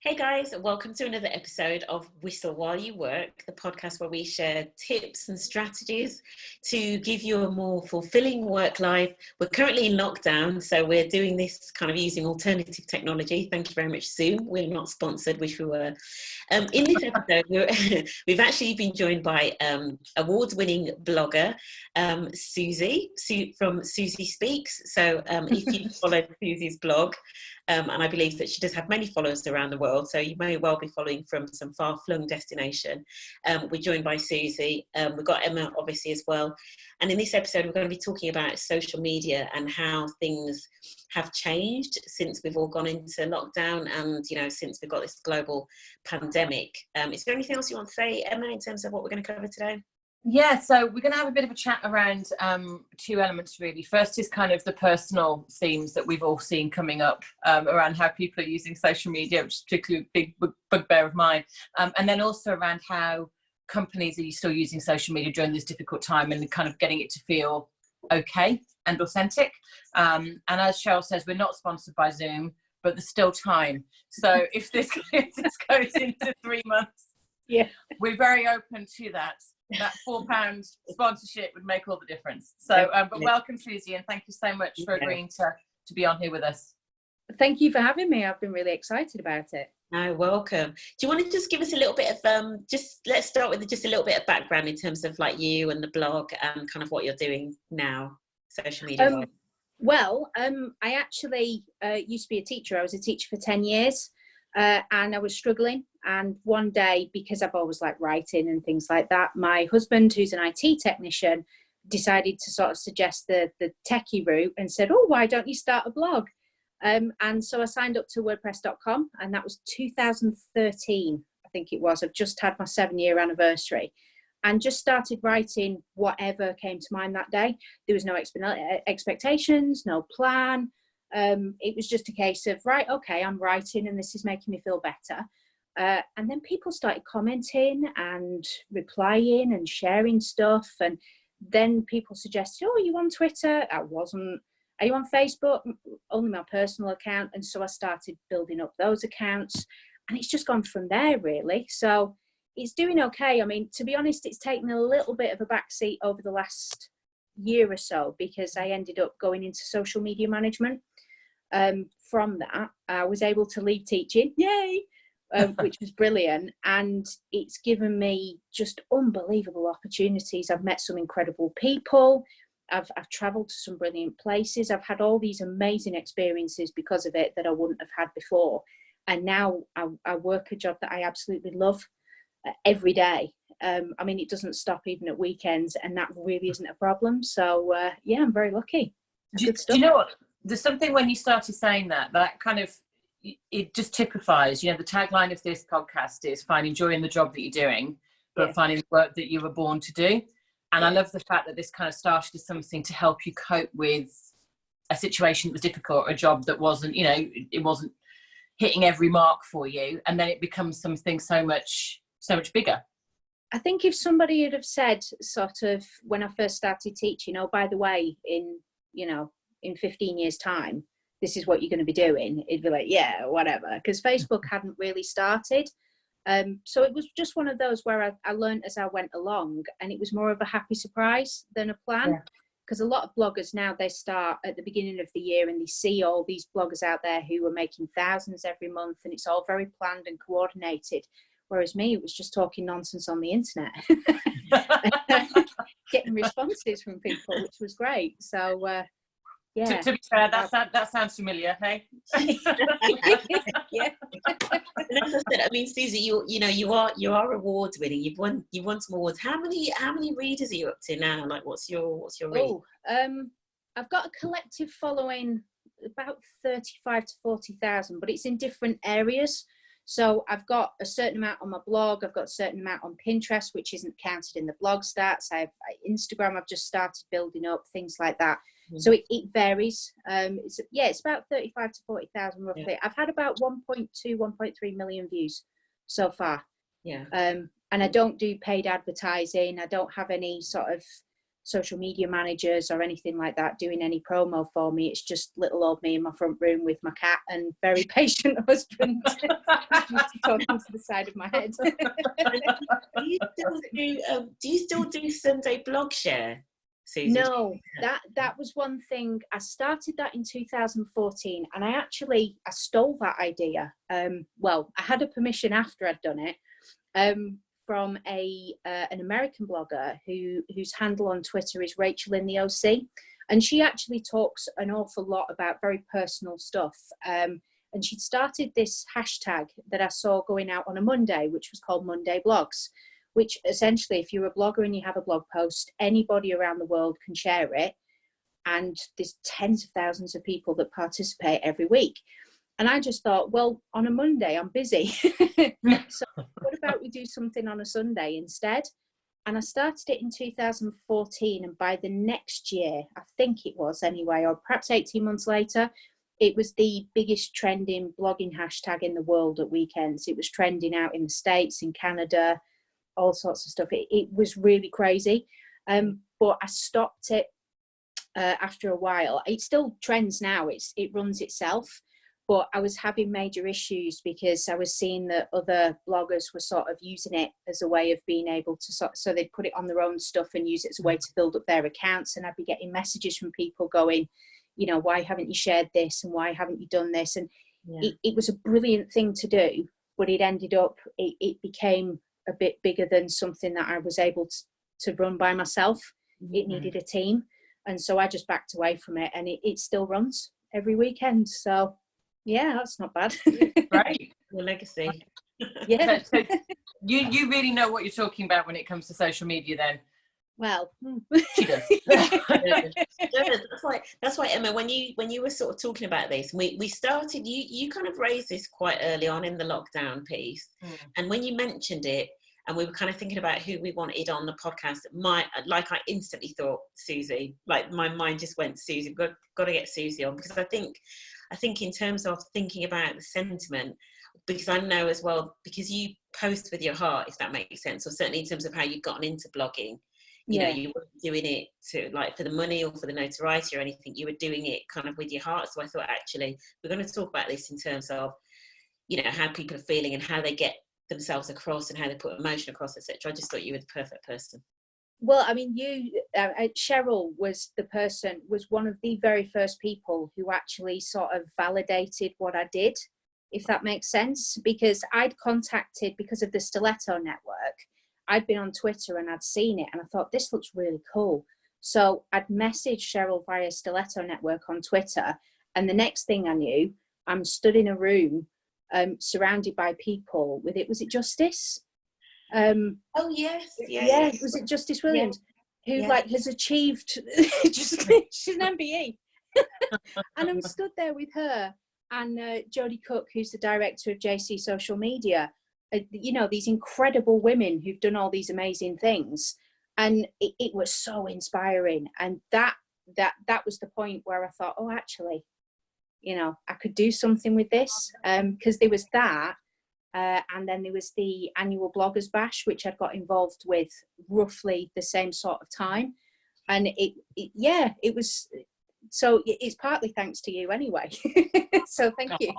Hey guys, welcome to another episode of Whistle While You Work, the podcast where we share tips and strategies to give you a more fulfilling work life. We're currently in lockdown, so we're doing this kind of using alternative technology. Thank you very much, Zoom. We're not sponsored, wish we were. In this episode, we've actually been joined by award-winning blogger Suzie from Suzie Speaks. So if you follow Suzie's blog, and I believe that she does have many followers around the world, so you may well be following from some far-flung destination. We're joined by Suzie. We've got Emma, obviously, as well. And in this episode, we're going to be talking about social media and how things have changed since we've all gone into lockdown and, you know, since we've got this global pandemic. Is there anything else you want to say, Emma, in terms of what we're going to cover today? Yeah, so we're going to have a bit of a chat around two elements, really. First is kind of the personal themes that we've all seen coming up around how people are using social media, which is particularly a big bugbear of mine. And then also around how companies are still using social media during this difficult time and kind of getting it to feel okay and authentic. And as Cheryl says, we're not sponsored by Zoom, but there's still time. So if this goes into 3 months, yeah, we're very open to that. That £4 sponsorship would make all the difference. So, but welcome, Suzie, and thank you so much for agreeing to be on here with us. Thank you for having me. I've been really excited about it. No, welcome. Do you want to just give us a little bit of let's start with just a little bit of background in terms of like you and the blog and kind of what you're doing now, social media wise? I actually used to be a teacher. I was a teacher for 10 years. And I was struggling, and one day, because I've always liked writing and things like that, my husband, who's an IT technician, decided to sort of suggest the techie route and said, oh, why don't you start a blog? And so I signed up to wordpress.com, and that was 2013, I think it was. I've just had my 7-year anniversary and just started writing whatever came to mind that day. There was no expectations, no plan. It was just a case of, right, okay, I'm writing and this is making me feel better. And then people started commenting and replying and sharing stuff. And then people suggested, oh, are you on Twitter? I wasn't. Are you on Facebook? Only my personal account. And so I started building up those accounts, and it's just gone from there, really. So it's doing okay. I mean, to be honest, it's taken a little bit of a backseat over the last year or so because I ended up going into social media management. From that, I was able to leave teaching, yay, which was brilliant, and it's given me just unbelievable opportunities. I've met some incredible people. I've travelled to some brilliant places. I've had all these amazing experiences because of it that I wouldn't have had before. And now I work a job that I absolutely love every day. I mean, it doesn't stop even at weekends, and that really isn't a problem. So yeah, I'm very lucky. Do you know what? There's something when you started saying that kind of, it just typifies, you know, the tagline of this podcast is finding joy in the job that you're doing, but finding the work that you were born to do. And I love the fact that this kind of started as something to help you cope with a situation that was difficult, or a job that wasn't, you know, it wasn't hitting every mark for you. And then it becomes something so much bigger. I think if somebody had have said sort of when I first started teaching, oh, by the way, in 15 years time, this is what you're going to be doing, it'd be like, yeah, whatever, because Facebook hadn't really started. So it was just one of those where I learned as I went along, and it was more of a happy surprise than a plan, because a lot of bloggers now, they start at the beginning of the year and they see all these bloggers out there who are making thousands every month, and it's all very planned and coordinated, whereas me, it was just talking nonsense on the internet. Getting responses from people, which was great. So yeah. To be fair, that sounds familiar, hey? Yeah. And as I said, I mean, Suzie, you are award winning. You've won some awards. How many readers are you up to now? Like, what's your read? I've got a collective following about 35 to 40,000, but it's in different areas. So I've got a certain amount on my blog. I've got a certain amount on Pinterest, which isn't counted in the blog stats. Instagram, I've just started building up, things like that. So it varies. It's about 35 to 40,000 roughly. Yeah. I've had about 1.3 million views so far. Yeah. And I don't do paid advertising. I don't have any sort of social media managers or anything like that doing any promo for me. It's just little old me in my front room with my cat and very patient husband talking to the side of my head. Do you still do Sunday blog share, Susie? No, that was one thing. I started that in 2014, and I stole that idea. Well, I had a permission after I'd done it, from an American blogger whose handle on Twitter is Rachel in the OC, and she actually talks an awful lot about very personal stuff. And she'd started this hashtag that I saw going out on a Monday, which was called Monday Blogs, which essentially, if you're a blogger and you have a blog post, anybody around the world can share it. And there's tens of thousands of people that participate every week. And I just thought, well, on a Monday, I'm busy. So what about we do something on a Sunday instead? And I started it in 2014. And by the next year, I think it was anyway, or perhaps 18 months later, it was the biggest trending blogging hashtag in the world at weekends. It was trending out in the States, in Canada, all sorts of stuff. It was really crazy. But I stopped it after a while. It still trends now. It runs itself. But I was having major issues because I was seeing that other bloggers were sort of using it as a way of being able to, so they'd put it on their own stuff and use it as a way to build up their accounts. And I'd be getting messages from people going, you know, why haven't you shared this? And why haven't you done this? And it was a brilliant thing to do, but it ended up, it became a bit bigger than something that I was able to run by myself. It needed a team. And so I just backed away from it, and it still runs every weekend. So yeah, that's not bad. Right. Your legacy. Yeah. So you really know what you're talking about when it comes to social media then? Well, she does. That's why, Emma, when you were sort of talking about this, we started, you kind of raised this quite early on in the lockdown piece. And when you mentioned it, and we were kind of thinking about who we wanted on the podcast, I instantly thought Suzie. Like my mind just went Suzie. We've got to get Suzie on, because I think in terms of thinking about the sentiment, because I know as well, because you post with your heart, if that makes sense, or certainly in terms of how you've gotten into blogging, you know, you weren't doing it to like for the money or for the notoriety or anything, you were doing it kind of with your heart. So I thought, actually, we're going to talk about this in terms of, you know, how people are feeling and how they get themselves across and how they put emotion across, etc. I just thought you were the perfect person. Well, I mean, Cheryl was one of the very first people who actually sort of validated what I did, if that makes sense, because I'd contacted, because of the Stiletto network, I'd been on Twitter and I'd seen it and I thought, this looks really cool. So I'd messaged Cheryl via Stiletto network on Twitter, and the next thing I knew, I'm stood in a room surrounded by people with it. Was it Justice? Oh yes, yeah. Was it Justice Williams, who like has achieved? She's an MBE, and I'm stood there with her and Jodie Cook, who's the director of JC Social Media. You know, these incredible women who've done all these amazing things, and it was so inspiring. And that was the point where I thought, oh, actually, you know, I could do something with this, because there was that. And then there was the annual Bloggers Bash, which I'd got involved with roughly the same sort of time. And it was, so it's partly thanks to you anyway. So thank you.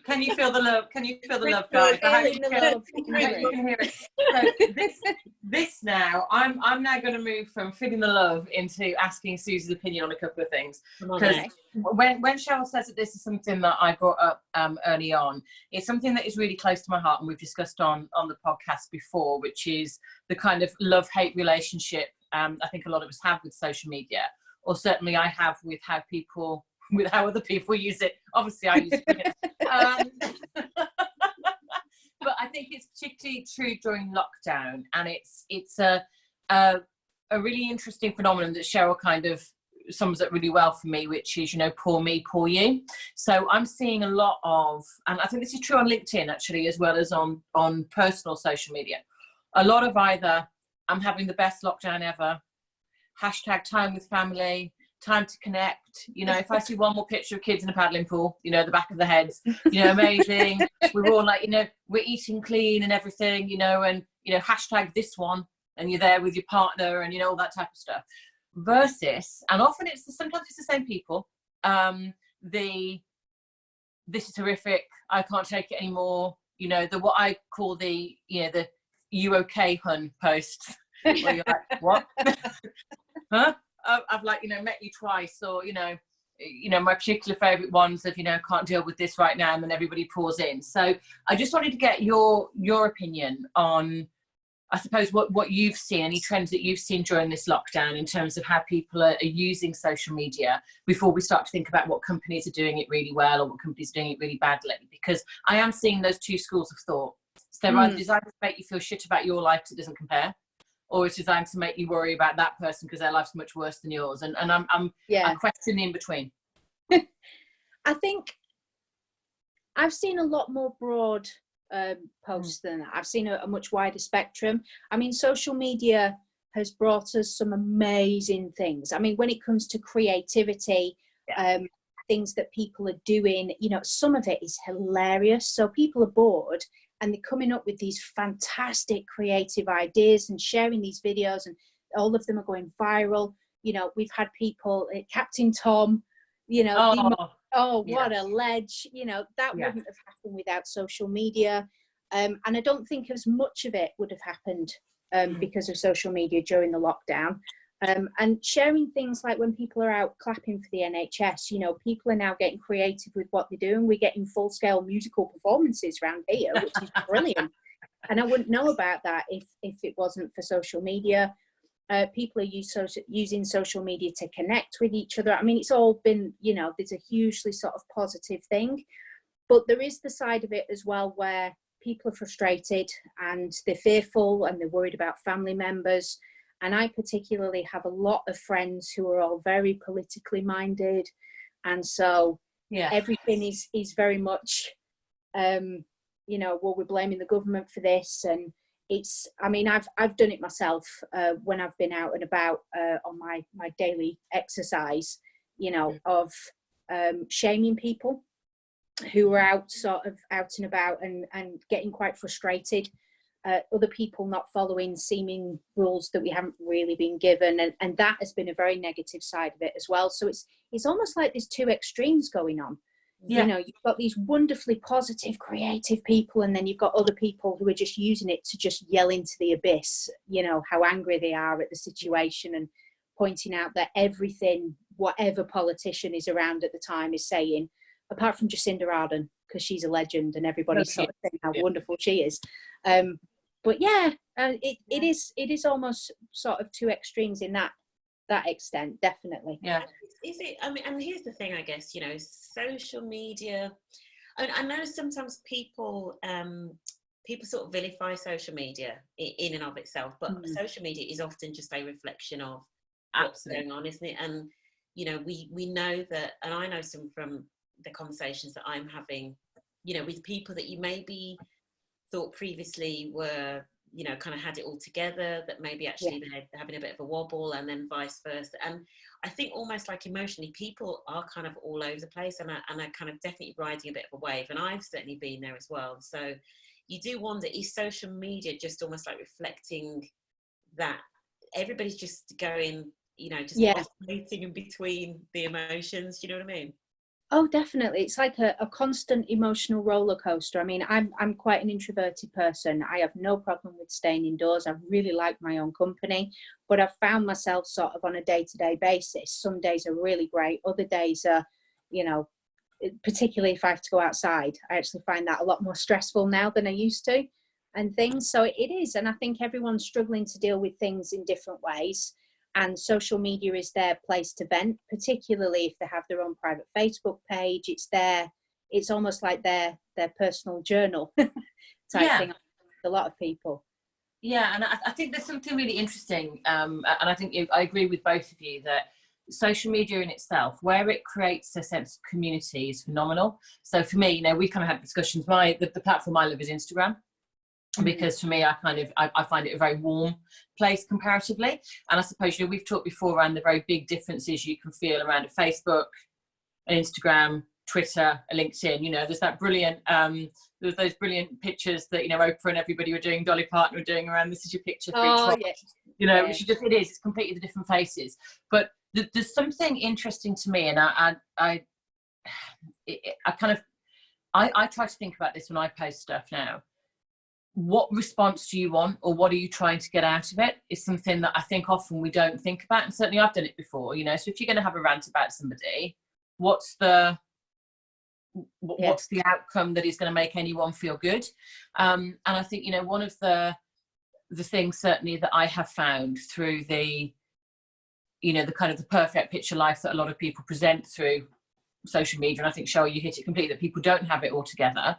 Can you feel the love? Can you feel the love, guys? Feeling the love. You can hear it. So this now, I'm now going to move from feeling the love into asking Susie's opinion on a couple of things. Because when Cheryl says that this is something that I brought up early on, it's something that is really close to my heart, and we've discussed on the podcast before, which is the kind of love-hate relationship I think a lot of us have with social media, or certainly I have with how other people use it. Obviously, I use it. But I think it's particularly true during lockdown, and it's a really interesting phenomenon that Cheryl kind of sums up really well for me, which is, you know, poor me, poor you. So I'm seeing a lot of, and I think this is true on LinkedIn actually, as well as on personal social media, a lot of either I'm having the best lockdown ever, hashtag time with family, time to connect. You know, if I see one more picture of kids in a paddling pool, you know, the back of the heads, you know, amazing. We're all like, you know, we're eating clean and everything, you know, and, you know, hashtag this one. and you're there with your partner and, you know, all that type of stuff, versus, and often sometimes it's the same people, this is horrific, I can't take it anymore, you know, what I call the, you know, the "you okay, hun" posts, where you're like, what? Huh? I've like, you know, met you twice, or, you know, my particular favorite ones of, you know, can't deal with this right now, and then everybody pours in. So I just wanted to get your opinion on, I suppose, what you've seen, any trends that you've seen during this lockdown in terms of how people are using social media, before we start to think about what companies are doing it really well or what companies are doing it really badly. Because I am seeing those two schools of thought. So they're either designed to make you feel shit about your life because it doesn't compare, or it's designed to make you worry about that person because their life's much worse than yours. And I question the in between. I think I've seen a lot more broad posts than that. I've seen a much wider spectrum. I mean, social media has brought us some amazing things. I mean, when it comes to creativity, things that people are doing, you know, some of it is hilarious. So people are bored and they're coming up with these fantastic creative ideas and sharing these videos, and all of them are going viral. You know, we've had people, Captain Tom, you know, what a ledge, you know, that wouldn't have happened without social media. And I don't think as much of it would have happened because of social media during the lockdown. And sharing things like when people are out clapping for the NHS, you know, people are now getting creative with what they're doing. We're getting full-scale musical performances around here, which is brilliant. And I wouldn't know about that if it wasn't for social media. People are using social media to connect with each other. I mean, it's all been, you know, there's a hugely sort of positive thing. But there is the side of it as well where people are frustrated and they're fearful and they're worried about family members. And I particularly have a lot of friends who are all very politically minded. And so everything is very much, you know, well, we're blaming the government for this. And it's, I mean, I've done it myself when I've been out and about on my daily exercise, you know, of shaming people who are out and about and getting quite frustrated. Other people not following seeming rules that we haven't really been given, and that has been a very negative side of it as well. So it's almost like there's two extremes going on. You know, you've got these wonderfully positive, creative people, and then you've got other people who are just using it to just yell into the abyss, you know, how angry they are at the situation, and pointing out that everything, whatever politician is around at the time is saying, apart from Jacinda Ardern, because she's a legend and everybody's sort of saying how wonderful she is. But it is almost sort of two extremes in that extent, definitely. Is it? I mean, and here's the thing, I guess, you know, social media. I know sometimes people sort of vilify social media in and of itself, but social media is often just a reflection of what's going on, isn't it? And you know, we know that, and I know some from the conversations that I'm having, you know, with people that you maybe thought previously were, you know, kind of had it all together, that maybe actually they're having a bit of a wobble, and then vice versa. And I think almost like emotionally, people are kind of all over the place, and are kind of definitely riding a bit of a wave. And I've certainly been there as well. So you do wonder, is social media just almost like reflecting that everybody's just going, you know, just oscillating in between the emotions? Do you know what I mean? Oh, definitely. It's like a constant emotional roller coaster. I mean, I'm quite an introverted person. I have no problem with staying indoors. I really like my own company, but I've found myself sort of on a day-to-day basis. Some days are really great. Other days are, you know, particularly if I have to go outside, I actually find that a lot more stressful now than I used to, and things. So it is. And I think everyone's struggling to deal with things in different ways. And social media is their place to vent, particularly if they have their own private Facebook page. It's almost like their personal journal type thing. A lot of people. Yeah, and I think there's something really interesting, and I think I agree with both of you that social media in itself, where it creates a sense of community, is phenomenal. So for me, you know, we kind of had discussions. The platform I love is Instagram. Because for me, I find it a very warm place comparatively. And I suppose, you know, we've talked before around the very big differences you can feel around a Facebook, an Instagram, Twitter, LinkedIn. You know, there's that brilliant, there's those brilliant pictures that, you know, Oprah and everybody were doing, Dolly Parton were doing around, this is your picture for each one. Yeah. You know, which it's completely the different faces. But there's something interesting to me, and I try to think about this when I post stuff now. What response do you want, or what are you trying to get out of it, is something that I think often we don't think about, and certainly I've done it before, you know. So if you're going to have a rant about somebody, what's the outcome that is going to make anyone feel good? And I think, you know, one of the things certainly that I have found through the, you know, the kind of the perfect picture life that a lot of people present through social media, and I think, Cheryl, you hit it completely, that people don't have it all together,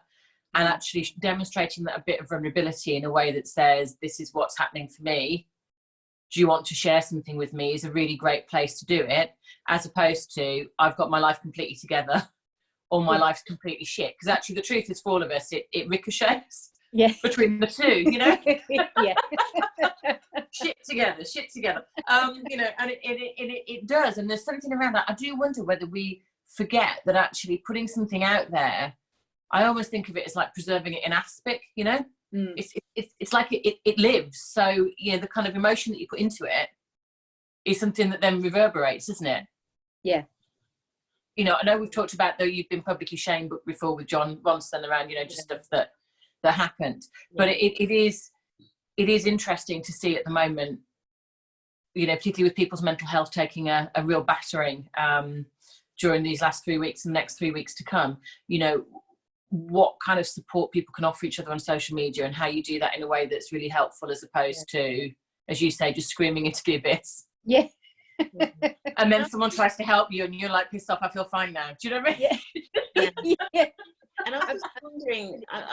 and actually demonstrating that a bit of vulnerability in a way that says, this is what's happening for me, do you want to share something with me, is a really great place to do it, as opposed to, I've got my life completely together, or my life's completely shit. Because actually the truth is, for all of us, it ricochets between the two, you know. shit together, you know, and it does. And there's something around that. I do wonder whether we forget that actually putting something out there, I almost think of it as like preserving it in aspic, you know. It's like it lives. So, you know, the kind of emotion that you put into it is something that then reverberates, isn't it? Yeah. You know, I know we've talked about, though, you've been publicly shamed before with John Ronston around, you know, just stuff that happened. But it is interesting to see at the moment, you know, particularly with people's mental health taking a real battering during these last 3 weeks and the next 3 weeks to come, you know, what kind of support people can offer each other on social media, and how you do that in a way that's really helpful, as opposed to, as you say, just screaming into the abyss. Yeah. And then someone tries to help you and you're like, pissed off, I feel fine now. Do you know what I mean? Yeah. And I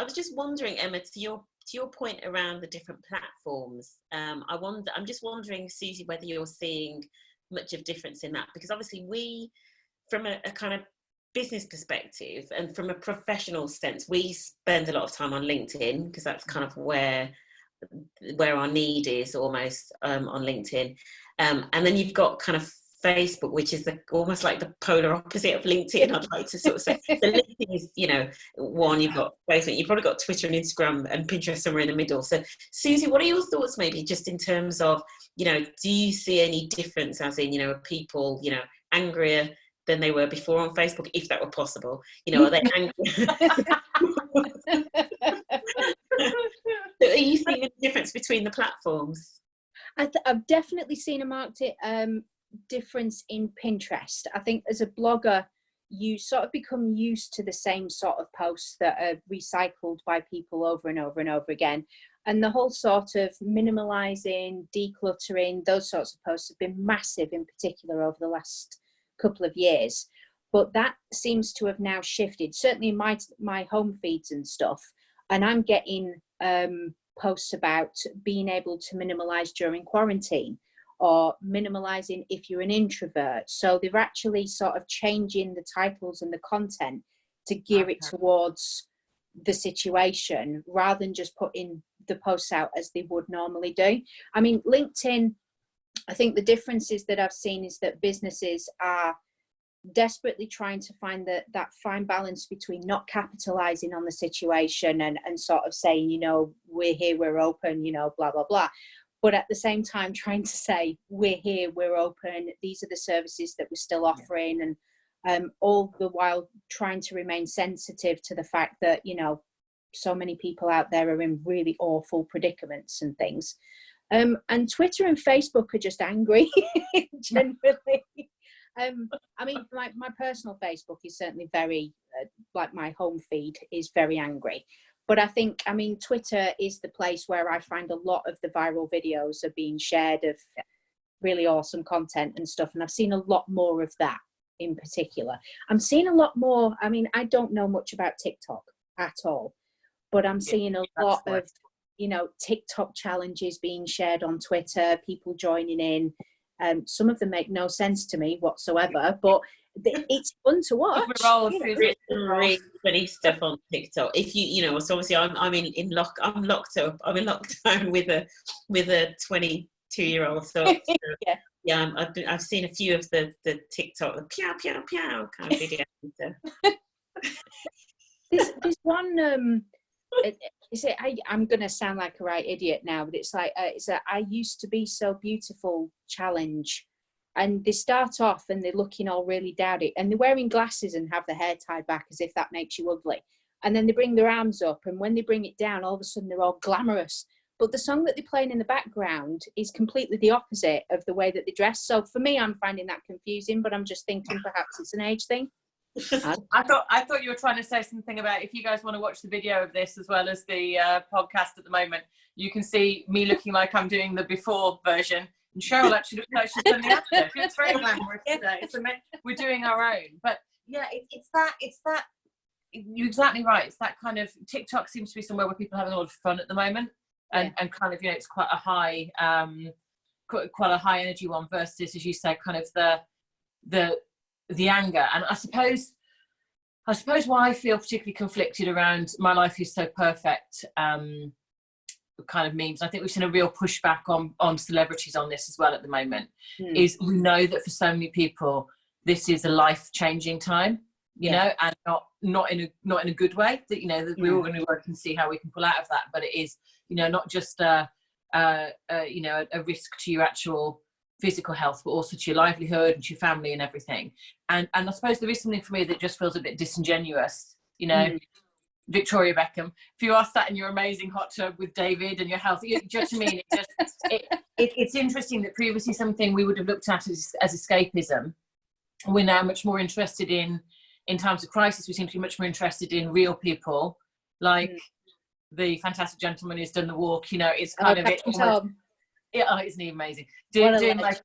was just wondering, Emma, to your point around the different platforms, I'm just wondering, Suzie, whether you're seeing much of difference in that, because obviously we, from a kind of business perspective and from a professional sense, we spend a lot of time on LinkedIn, because that's kind of where our need is, almost, on LinkedIn. And then you've got kind of Facebook, which is almost like the polar opposite of LinkedIn, I'd like to sort of say. So LinkedIn is, you know, one, you've got Facebook, you've probably got Twitter and Instagram and Pinterest somewhere in the middle. So Suzie, what are your thoughts, maybe just in terms of, you know, do you see any difference, as in, you know, are people, you know, angrier than they were before on Facebook, if that were possible? You know, are they angry? Are you seeing a difference between the platforms? I've definitely seen a marked difference in Pinterest. I think as a blogger, you sort of become used to the same sort of posts that are recycled by people over and over and over again. And the whole sort of minimalizing, decluttering, those sorts of posts have been massive, in particular over the last couple of years. But that seems to have now shifted, certainly in my home feeds and stuff. And I'm getting posts about being able to minimalize during quarantine, or minimalizing if you're an introvert. So they're actually sort of changing the titles and the content to gear it towards the situation, rather than just putting the posts out as they would normally do. I mean, LinkedIn, I think the differences that I've seen is that businesses are desperately trying to find that fine balance between not capitalizing on the situation and sort of saying, you know, we're here, we're open, you know, blah, blah, blah. But at the same time, trying to say, we're here, we're open, these are the services that we're still offering, and all the while trying to remain sensitive to the fact that, you know, so many people out there are in really awful predicaments and things. And Twitter and Facebook are just angry, generally. I mean, my personal Facebook is certainly very, like my home feed is very angry. But I think, I mean, Twitter is the place where I find a lot of the viral videos are being shared of really awesome content and stuff. And I've seen a lot more of that in particular. I'm seeing a lot more, I mean, I don't know much about TikTok at all, but I'm seeing a lot of, you know, TikTok challenges being shared on Twitter, people joining in. Some of them make no sense to me whatsoever, but it's fun to watch. Really funny stuff on TikTok. If you know, so obviously I'm locked up. I'm in lockdown with a 22-year-old. So yeah, I've seen a few of the TikTok, the pew pew pew kind of videos. There's one. Is it? I'm gonna sound like a right idiot now, but it's like it's a "I used to be so beautiful" challenge, and they start off and they're looking all really dowdy, and they're wearing glasses and have their hair tied back as if that makes you ugly, and then they bring their arms up, and when they bring it down, all of a sudden they're all glamorous. But the song that they're playing in the background is completely the opposite of the way that they dress. So for me, I'm finding that confusing, but I'm just thinking perhaps it's an age thing. I thought you were trying to say something about, if you guys want to watch the video of this as well as the podcast at the moment, you can see me looking like I'm doing the before version, and Cheryl actually looks like she's done the after. It's very glamorous today. So we're doing our own. But yeah, it's that. You're exactly right. It's that kind of, TikTok seems to be somewhere where people are having a lot of fun at the moment, and kind of, you know, it's quite a high energy one versus, as you say, kind of the anger. And I suppose why I feel particularly conflicted around "My life is so perfect" kind of memes. I think we've seen a real pushback on celebrities on this as well at the moment. Is we know that for so many people this is a life-changing time, you know, and not in a good way. That, you know, that we're all going to work and see how we can pull out of that. But it is, you know, not just a risk to your actual physical health, but also to your livelihood and to your family and everything. And I suppose there is something for me that just feels a bit disingenuous, you know. Victoria Beckham, if you are sat in your amazing hot tub with David and your health, you know what I mean? It's interesting that previously something we would have looked at as escapism, we're now much more interested in times of crisis. We seem to be much more interested in real people, like the fantastic gentleman who's done the walk, you know. It's kind of it almost, isn't he amazing? Doing like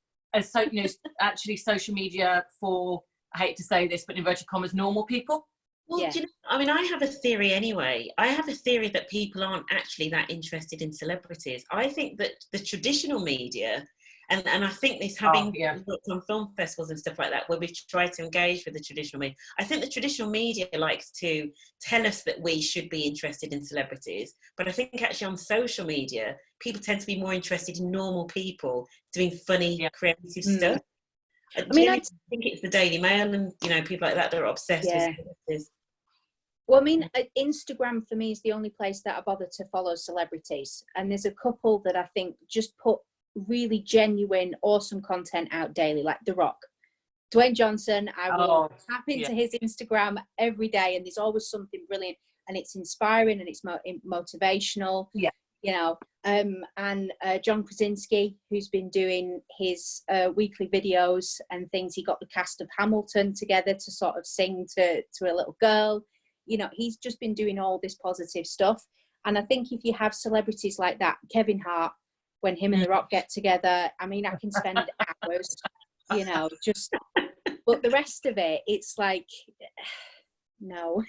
you know, actually social media for, I hate to say this, but in inverted commas, normal people. Well, do you know, I mean, I have a theory anyway. I have a theory that people aren't actually that interested in celebrities. I think that the traditional media, and I think this, having looked on film festivals and stuff like that, where we've tried to engage with the traditional media, I think the traditional media likes to tell us that we should be interested in celebrities. But I think actually on social media, people tend to be more interested in normal people doing funny, creative stuff. I think it's the Daily Mail and, you know, people like that are obsessed with celebrities. Well, I mean, Instagram for me is the only place that I bother to follow celebrities. And there's a couple that I think just put really genuine, awesome content out daily, like The Rock. Dwayne Johnson, I will tap into his Instagram every day, and there's always something brilliant, and it's inspiring and it's motivational. Yeah. You know, and John Krasinski, who's been doing his weekly videos and things. He got the cast of Hamilton together to sort of sing to a little girl. You know, he's just been doing all this positive stuff. And I think if you have celebrities like that, Kevin Hart, when him and The Rock get together, I mean, I can spend hours, you know, just, but the rest of it, it's like, no.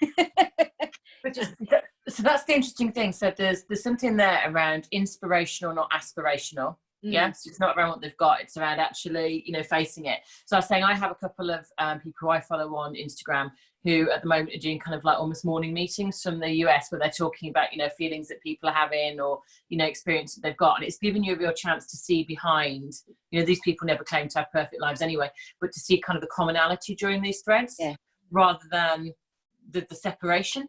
So that's the interesting thing. So there's something there around inspirational, not aspirational. Yes, it's not around what they've got, it's around actually, you know, facing it. So I was saying, I have a couple of people who I follow on Instagram who at the moment are doing kind of like almost morning meetings from the US, where they're talking about, you know, feelings that people are having, or, you know, experience that they've got. And it's given you a real chance to see behind, you know, these people never claim to have perfect lives anyway, but to see kind of the commonality during these threads rather than the separation.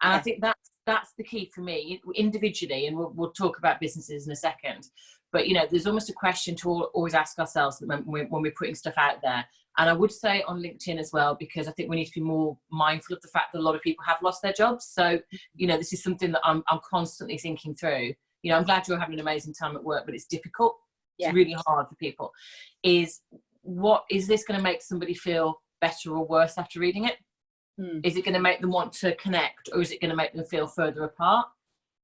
And I think that's the key for me individually, and we'll talk about businesses in a second. But, you know, there's almost a question to always ask ourselves when we're putting stuff out there. And I would say on LinkedIn as well, because I think we need to be more mindful of the fact that a lot of people have lost their jobs. So, you know, this is something that I'm constantly thinking through. You know, I'm glad you're having an amazing time at work, but it's difficult. It's really hard for people. Is this going to make somebody feel better or worse after reading it? Is it going to make them want to connect, or is it going to make them feel further apart?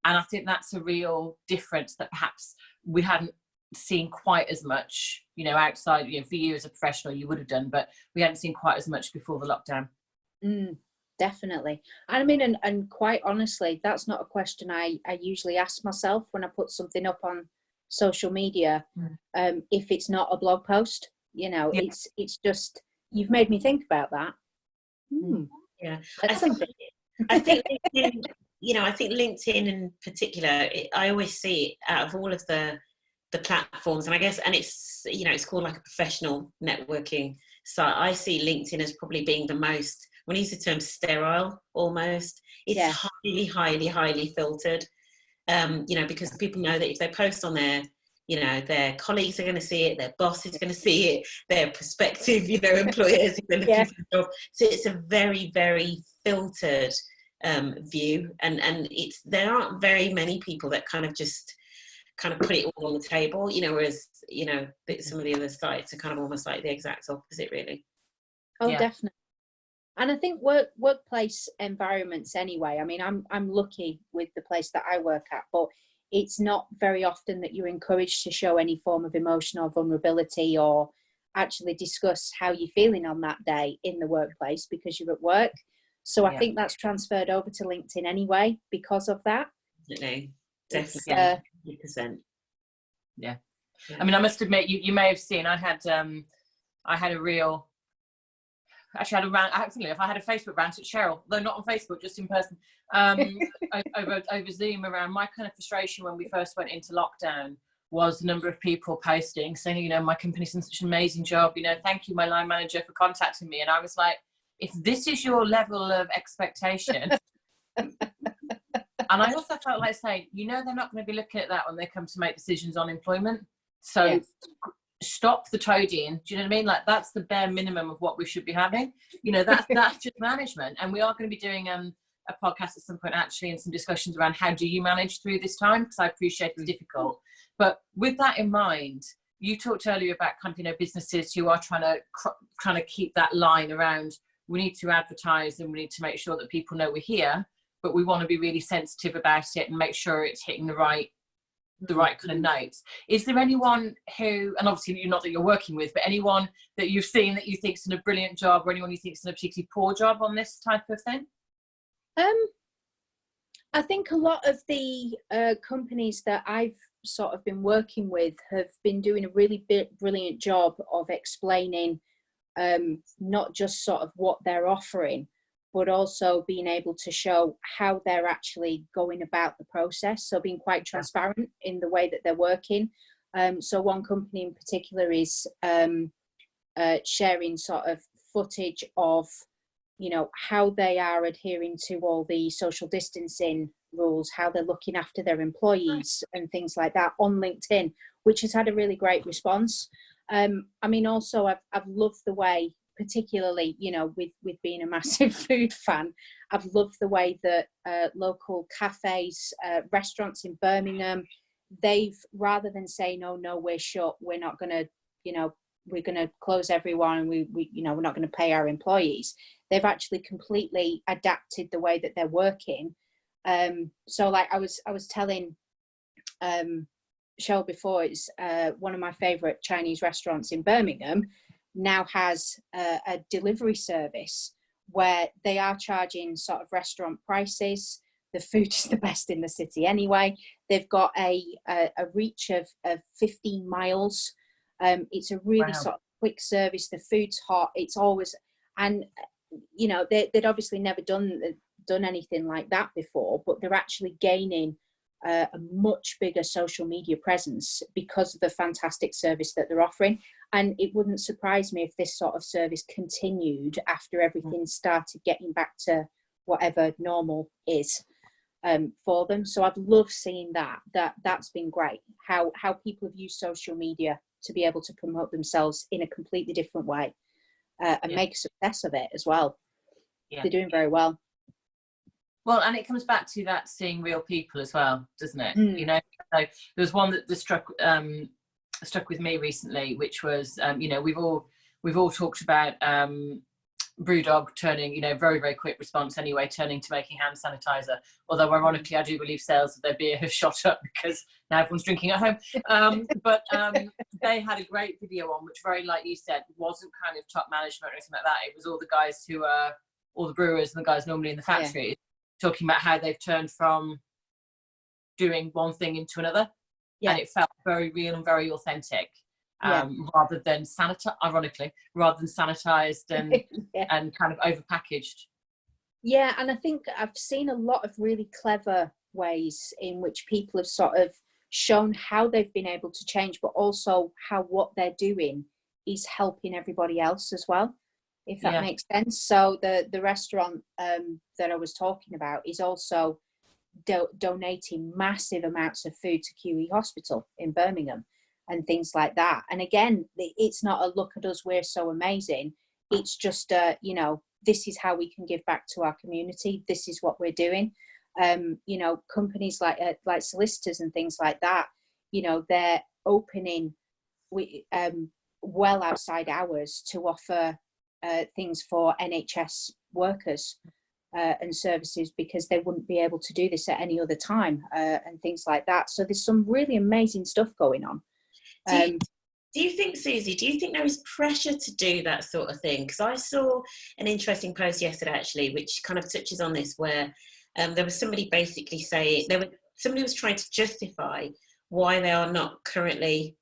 And I think that's a real difference that perhaps we hadn't seen quite as much, you know, outside, you know, for you as a professional, you would have done, but we hadn't seen quite as much before the lockdown. Definitely. I mean, and quite honestly, that's not a question I usually ask myself when I put something up on social media. If it's not a blog post, you know, it's just, you've made me think about that. Yeah, I think LinkedIn, you know, I think LinkedIn in particular, I always see it out of all of the platforms, and I guess, and it's, you know, it's called like a professional networking site. I see LinkedIn as probably being the most want to use the term sterile almost. It's highly, highly, highly filtered. Because people know that if they post on their, their colleagues are going to see it, their boss is going to see it, their prospective, employers, if they're looking for a job. So it's a very, very filtered view, and there aren't very many people that kind of put it all on the table, whereas some of the other sites are kind of almost like the exact opposite, really. Oh, definitely. And I think workplace environments anyway, I mean, I'm lucky with the place that I work at, but it's not very often that you're encouraged to show any form of emotional vulnerability or actually discuss how you're feeling on that day in the workplace because you're at work. So I think that's transferred over to LinkedIn anyway because of that. Definitely. 100%. Yeah. I mean, I must admit, you may have seen, I had a real... Actually, I had a rant. Actually, if I had a Facebook rant at Cheryl, though not on Facebook, just in person, over Zoom around my kind of frustration when we first went into lockdown was the number of people posting saying, my company's done such an amazing job. Thank you, my line manager, for contacting me. And I was like, if this is your level of expectation, and I also felt like saying, they're not going to be looking at that when they come to make decisions on employment. So. Stop the toadying. Do you know what I mean? Like, that's the bare minimum of what we should be having. That's just management. And we are going to be doing a podcast at some point, actually, and some discussions around how do you manage through this time, because I appreciate it's difficult. But with that in mind, you talked earlier about kind of, businesses who are trying to keep that line around, we need to advertise and we need to make sure that people know we're here, but we want to be really sensitive about it and make sure it's hitting the right kind of notes. Is there anyone who, and obviously not that you're working with, but anyone that you've seen that you think's done a brilliant job, or anyone you think's done a particularly poor job on this type of thing? I think a lot of the companies that I've sort of been working with have been doing a really brilliant job of explaining not just sort of what they're offering, but also being able to show how they're actually going about the process. So being quite transparent in the way that they're working. So one company in particular is sharing sort of footage of, how they are adhering to all the social distancing rules, how they're looking after their employees and things like that on LinkedIn, which has had a really great response. I mean, also I've loved the way, particularly, with being a massive food fan, I've loved the way that local cafes, restaurants in Birmingham, they've, rather than saying, oh no, we're shut, we're not going to, we're going to close everyone, and we're not going to pay our employees, they've actually completely adapted the way that they're working. So like I was telling Cheryl before, it's one of my favorite Chinese restaurants in Birmingham now has a delivery service where they are charging sort of restaurant prices. The food is the best in the city anyway. They've got a reach of 15 miles. It's a really sort of quick service. The food's hot. It's always, and they'd obviously never done anything like that before, but they're actually gaining a much bigger social media presence because of the fantastic service that they're offering. And it wouldn't surprise me if this sort of service continued after everything started getting back to whatever normal is for them. So I've loved seeing that's been great, how people have used social media to be able to promote themselves in a completely different way and make a success of it as well. They're doing very well. Well, and it comes back to that seeing real people as well, doesn't it? So there was one that struck with me recently, which was we've all talked about Brewdog turning, very, very quick response anyway, turning to making hand sanitizer. Although ironically, I do believe sales of their beer have shot up because now everyone's drinking at home. But they had a great video on, which very, like you said, wasn't kind of top management or anything like that. It was all the guys who are all the brewers and the guys normally in the factory talking about how they've turned from doing one thing into another. And it felt very real and very authentic. Rather than sanitized and and kind of overpackaged. Yeah, and I think I've seen a lot of really clever ways in which people have sort of shown how they've been able to change, but also how what they're doing is helping everybody else as well. if that makes sense. So the restaurant that I was talking about is also donating massive amounts of food to QE Hospital in Birmingham and things like that. And again, it's not a look at us, we're so amazing. It's just you know, this is how we can give back to our community. This is what we're doing. You know, companies like solicitors and things like that, you know, they're opening well outside hours to offer things for NHS workers and services, because they wouldn't be able to do this at any other time, and things like that. So there's some really amazing stuff going on. Do you think, Suzie, do you think there is pressure to do that sort of thing? Because I saw an interesting post yesterday, actually, which kind of touches on this, where there was somebody basically saying, somebody was trying to justify why they are not currently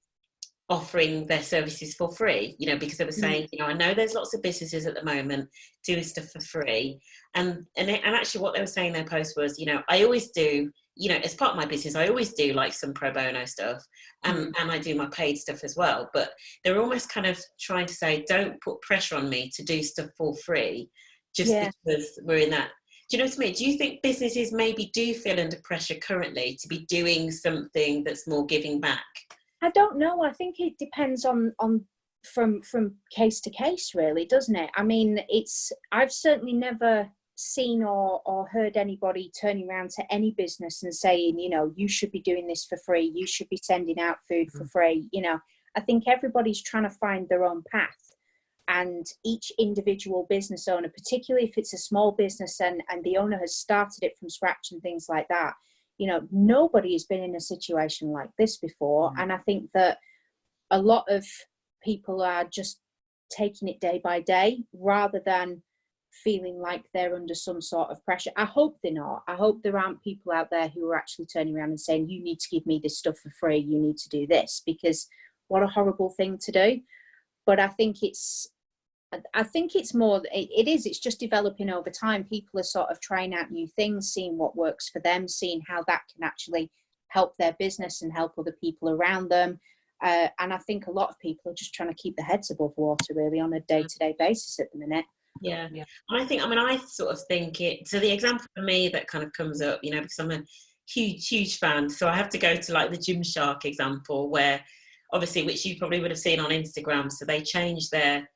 offering their services for free, you know, because they were saying, you know, I know there's lots of businesses at the moment doing stuff for free, and actually what they were saying in their post was, you know, I always do, you know, as part of my business, I always do like some pro bono stuff, and I do my paid stuff as well, but they're almost kind of trying to say, don't put pressure on me to do stuff for free just because we're in that. Do you know what I mean? Do you think businesses maybe do feel under pressure currently to be doing something that's more giving back? I don't know. I think it depends on from case to case, really, doesn't it? I mean, I've certainly never seen or heard anybody turning around to any business and saying, you know, you should be doing this for free, you should be sending out food for free. You know, I think everybody's trying to find their own path, and each individual business owner, particularly if it's a small business and the owner has started it from scratch and things like that, you know, nobody has been in a situation like this before. And I think that a lot of people are just taking it day by day rather than feeling like they're under some sort of pressure. I hope they're not. I hope there aren't people out there who are actually turning around and saying, you need to give me this stuff for free, you need to do this, because what a horrible thing to do. But I think it's more, it's just developing over time. People are sort of trying out new things, seeing what works for them, seeing how that can actually help their business and help other people around them. And I think a lot of people are just trying to keep their heads above water, really, on a day-to-day basis at the minute. Yeah. I sort of think so the example for me that kind of comes up, you know, because I'm a huge fan, so I have to go to like the Gymshark example, where obviously, which you probably would have seen on Instagram, so they changed their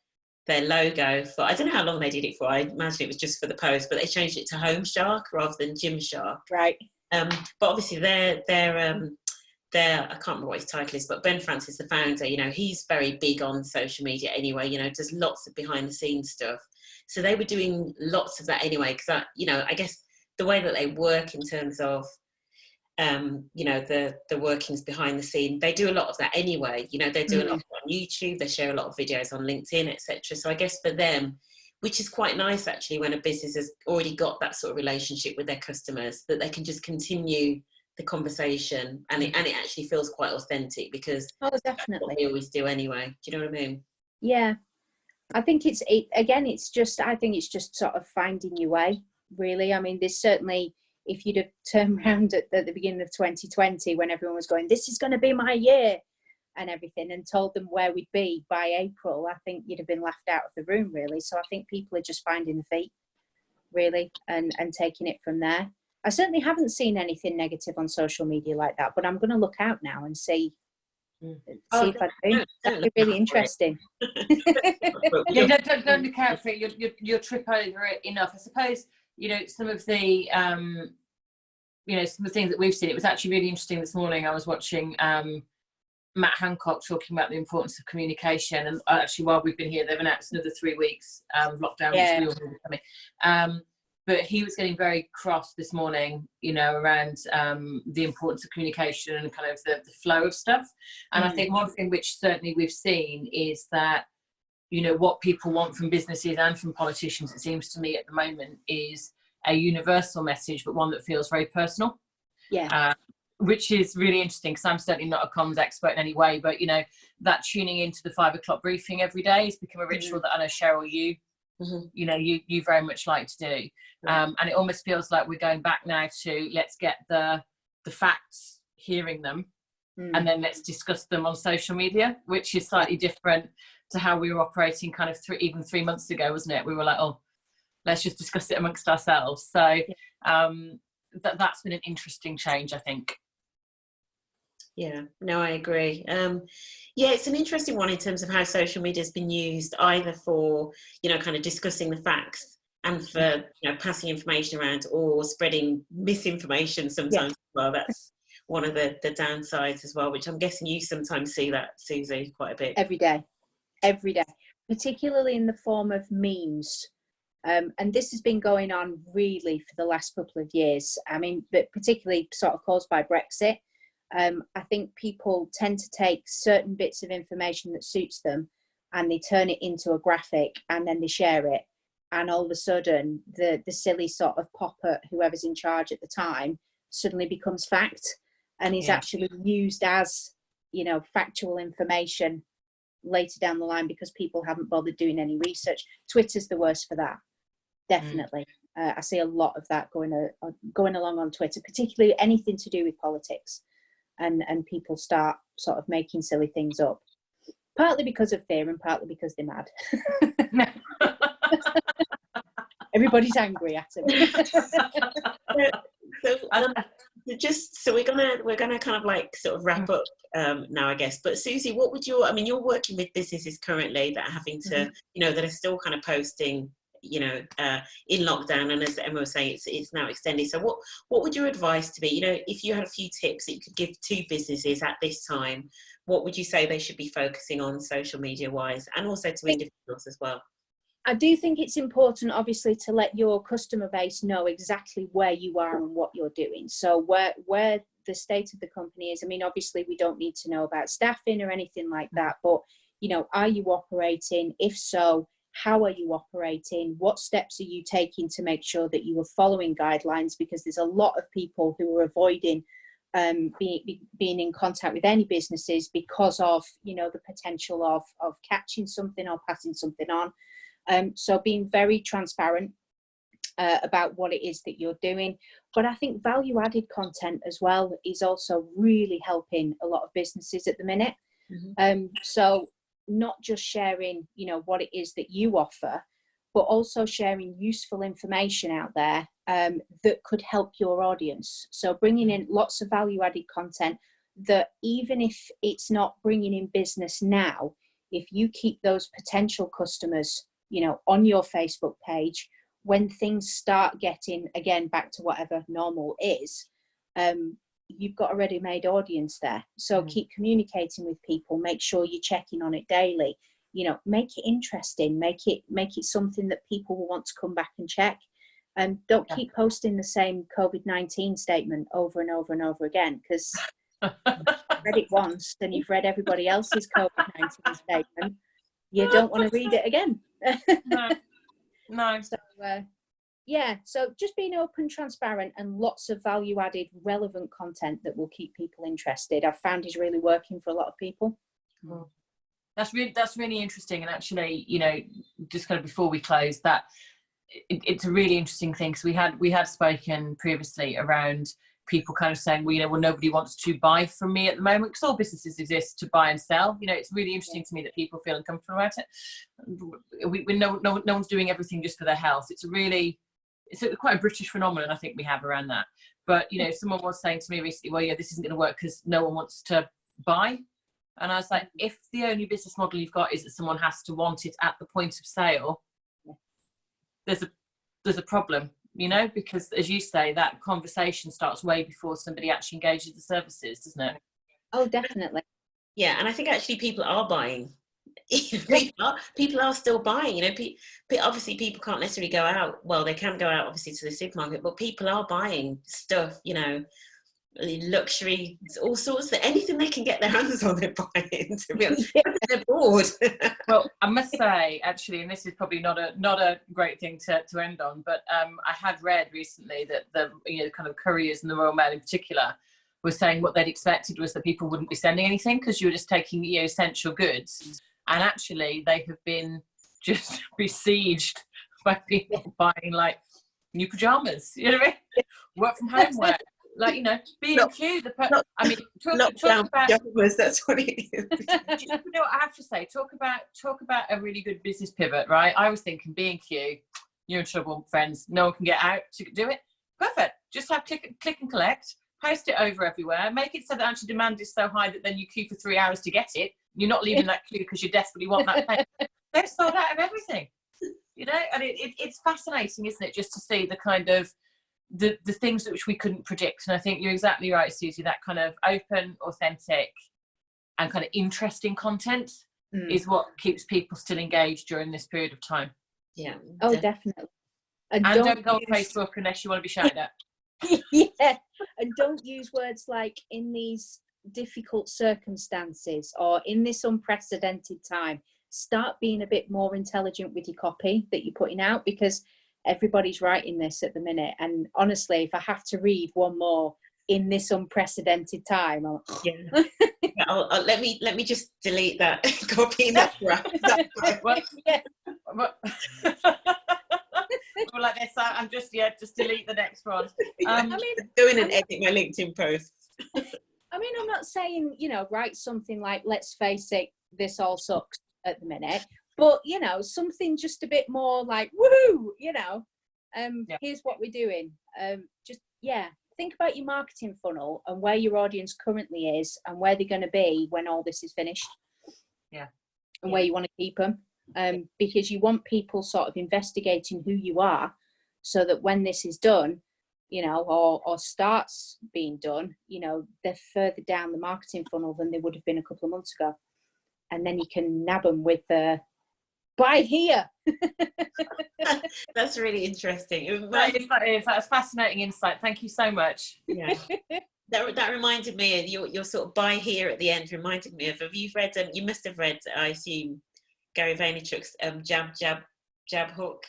logo for, I don't know how long they did it for, I imagine it was just for the post, but they changed it to Home Shark rather than Gymshark. Right. But obviously they're I can't remember what his title is, but Ben Francis, the founder, you know, he's very big on social media anyway, you know, does lots of behind the scenes stuff. So they were doing lots of that anyway, because you know, I guess the way that they work in terms of you know, the workings behind the scene, they do a lot of that anyway. You know, they do a lot on YouTube, they share a lot of videos on LinkedIn, etc. So I guess for them, which is quite nice actually, when a business has already got that sort of relationship with their customers, that they can just continue the conversation, and it actually feels quite authentic, because definitely, that's what we always do anyway. Do you know what I mean? Yeah, I think I think it's just sort of finding your way, really. I mean, there's certainly, if you'd have turned around at the beginning of 2020, when everyone was going, this is going to be my year and everything, and told them where we'd be by April, I think you'd have been laughed out of the room, really. So I think people are just finding the feet, really, and taking it from there. I certainly haven't seen anything negative on social media like that, but I'm going to look out now and see if I do. That'd be really interesting. Yeah, don't look out for it. You'll trip over it enough. I suppose, you know, some of the things that we've seen. It was actually really interesting this morning. I was watching Matt Hancock talking about the importance of communication, and actually, while we've been here, they've announced another 3 weeks lockdown, which we all knew was coming. But he was getting very cross this morning, you know, around the importance of communication and kind of the flow of stuff. And I think one thing which certainly we've seen is that, you know, what people want from businesses and from politicians, it seems to me at the moment, is a universal message, but one that feels very personal. Yeah. Which is really interesting, because I'm certainly not a comms expert in any way, but, you know, that tuning into the 5 o'clock briefing every day has become a ritual that I know, Cheryl, you know, you very much like to do. And it almost feels like we're going back now to, let's get the facts, hearing them, and then let's discuss them on social media, which is slightly different to how we were operating kind of even 3 months ago, wasn't it? We were like, oh, let's just discuss it amongst ourselves. So that's been an interesting change, I think. Yeah, no, I agree. Yeah, it's an interesting one in terms of how social media has been used either for, kind of discussing the facts and for, passing information around, or spreading misinformation sometimes as well. That's one of the downsides as well, which I'm guessing you sometimes see that, Suzie, quite a bit. Every day, particularly in the form of memes. And this has been going on really for the last couple of years. I mean, but particularly sort of caused by Brexit. I think people tend to take certain bits of information that suits them and they turn it into a graphic and then they share it. And all of a sudden, the silly sort of pop at whoever's in charge at the time suddenly becomes fact and is actually used as, factual information later down the line because people haven't bothered doing any research. Twitter's the worst for that, definitely. I see a lot of that going along on Twitter, particularly anything to do with politics. And people start sort of making silly things up, partly because of fear and partly because they're mad. Everybody's angry at him. So we're gonna kind of like sort of wrap up now, I guess. But Suzie, what would you're working with businesses currently that are having to, that are still kind of posting, in lockdown, and as Emma was saying, it's now extended. So what would your advice to be? If you had a few tips that you could give to businesses at this time, what would you say they should be focusing on social media wise, and also to individuals as well? I do think it's important, obviously, to let your customer base know exactly where you are and what you're doing. So where the state of the company is. I mean, obviously, we don't need to know about staffing or anything like that, but are you operating? If so, how are you operating? What steps are you taking to make sure that you are following guidelines? Because there's a lot of people who are avoiding being in contact with any businesses because of, the potential of catching something or passing something on. So being very transparent about what it is that you're doing. But I think value-added content as well is also really helping a lot of businesses at the minute. So not just sharing, what it is that you offer, but also sharing useful information out there that could help your audience. So bringing in lots of value-added content that even if it's not bringing in business now, if you keep those potential customers, on your Facebook page, when things start getting, again, back to whatever normal is, you've got a ready-made audience there. So keep communicating with people, make sure you're checking on it daily, make it interesting, make it something that people will want to come back and check. And don't keep posting the same COVID-19 statement over and over and over again, because you've read it once and you've read everybody else's COVID-19 statement. You don't want to read it again. No. So just being open, transparent, and lots of value-added, relevant content that will keep people interested, I've found is really working for a lot of people. That's really interesting. And actually, just kind of before we close, that it's a really interesting thing. So we had spoken previously around people kind of saying, well, nobody wants to buy from me at the moment, because all businesses exist to buy and sell. It's really interesting to me that people feel uncomfortable about it. No one's doing everything just for their health. It's quite a British phenomenon, I think, we have around that. But someone was saying to me recently, well, this isn't going to work because no one wants to buy. And I was like, if the only business model you've got is that someone has to want it at the point of sale, there's a problem. Because as you say, that conversation starts way before somebody actually engages the services, doesn't it? Oh, definitely. Yeah, and I think actually people are buying. people are still buying. Obviously people can't necessarily go out. Well, they can go out obviously to the supermarket, but people are buying stuff. Luxury, all sorts of anything they can get their hands on, they're buying. To be honest, they're bored. Well, I must say, actually, and this is probably not a great thing to end on, but I had read recently that the kind of couriers and the Royal Mail in particular were saying what they'd expected was that people wouldn't be sending anything because you were just taking essential goods, and actually they have been just besieged by people buying like new pajamas. What I mean? Work from home wear. like, you know, B Lock- and Q. lock- Talk Lockdown about. pajamas, that's what it is. You know what I have to say? Talk about a really good business pivot, right? I was thinking B and Q, you're in trouble, friends. No one can get out to do it. Perfect. Just have click and collect. Post it over everywhere. Make it so that actually demand is so high that then you queue for 3 hours to get it. You're not leaving that queue because you desperately want that pen. They're sold out of everything, you know. And it's fascinating, isn't it, just to see the kind of the things which we couldn't predict. And I think you're exactly right, Suzie. That kind of open, authentic, and kind of interesting content is what keeps people still engaged during this period of time. Yeah. Oh, definitely. And don't go on Facebook unless you want to be shouted at. Yeah, and don't use words like in these difficult circumstances or in this unprecedented time. Start being a bit more intelligent with your copy that you're putting out, because everybody's writing this at the minute. And honestly, if I have to read one more in this unprecedented time, let me just delete that copy. That's right. Like this, I'm just delete the next one. I mean, doing an edit my LinkedIn post. I mean, I'm not saying, you know, write something like, let's face it, this all sucks at the minute, but, you know, something just a bit more like, woohoo, you know, here's what we're doing. Think about your marketing funnel and where your audience currently is and where they're going to be when all this is finished. And where you want to keep them. Because you want people sort of investigating who you are, so that when this is done, you know, or starts being done, you know, they're further down the marketing funnel than they would have been a couple of months ago. And then you can nab them with the buy here. That's really interesting. That's fascinating insight. Thank you so much. Yeah. That reminded me of your sort of buy here at the end. Reminded me of. Have you read? You must have read, I assume, Gary Vaynerchuk's jab hook.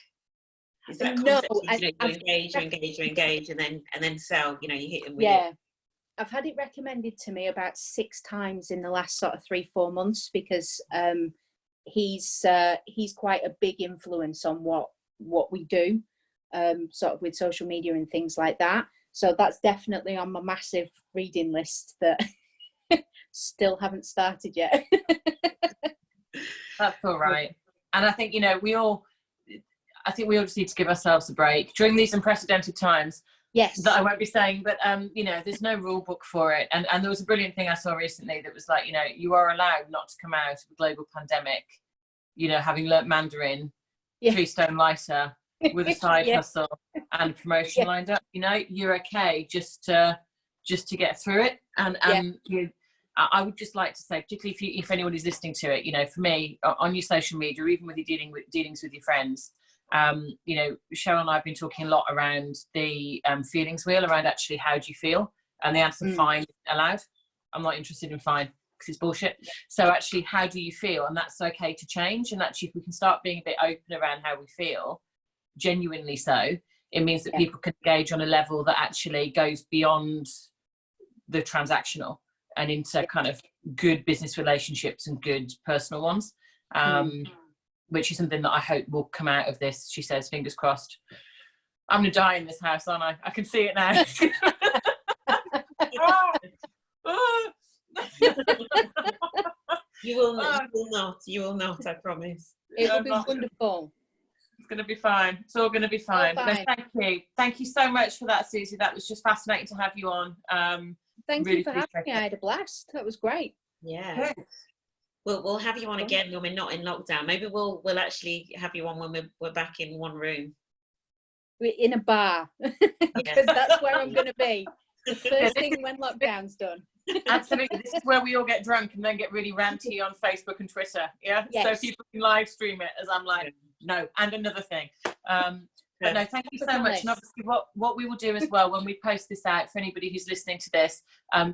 Is that concept? You engage, and then sell. You know, you hit them with it. I've had it recommended to me about 6 times in the last sort of 3-4 months, because he's quite a big influence on what we do, sort of with social media and things like that. So that's definitely on my massive reading list that still haven't started yet. That's all right. And I think, you know, we all just need to give ourselves a break during these unprecedented times. Yes. That I won't be saying, but you know, there's no rule book for it. And there was a brilliant thing I saw recently that was like, you know, you are allowed not to come out of a global pandemic, you know, having learnt Mandarin, 3 stone lighter, with a side hustle and a promotion lined up. You know, you're okay just to get through it. And I would just like to say, particularly if anyone is listening to it, you know, for me, on your social media, or even with your dealings with your friends, you know, Cheryl and I have been talking a lot around the feelings wheel, around actually how do you feel, and the answer fine allowed. I'm not interested in fine because it's bullshit. So actually, how do you feel? And that's okay to change. And actually, if we can start being a bit open around how we feel, genuinely so, it means that people can engage on a level that actually goes beyond the transactional and into kind of good business relationships and good personal ones, which is something that I hope will come out of this. She says, fingers crossed. I'm going to die in this house, aren't I? I can see it now. You will not, I promise. It will be wonderful. It's going to be fine. It's all going to be fine. No, thank you so much for that, Suzie. That was just fascinating to have you on. Thank you for having me. I had a blast. That was great. Yeah. We'll have you on again when we're not in lockdown. Maybe we'll actually have you on when we're back in one room. We're in a bar, because that's where I'm going to be. The first thing when lockdown's done. Absolutely. This is where we all get drunk and then get really ranty on Facebook and Twitter. Yeah. Yes. So people can live stream it as I'm like, no. And another thing. But no, thank you so much. And obviously what we will do as well when we post this out, for anybody who's listening to this,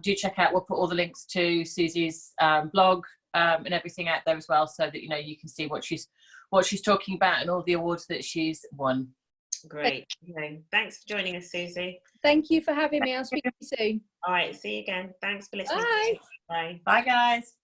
do check out, we'll put all the links to Suzie's blog and everything out there as well, so that, you know, you can see what she's talking about and all the awards that she's won. Great. Okay. Thanks for joining us, Suzie. Thank you for having me. I'll speak to you soon. All right. See you again. Thanks for listening. Bye. Bye. Bye, guys.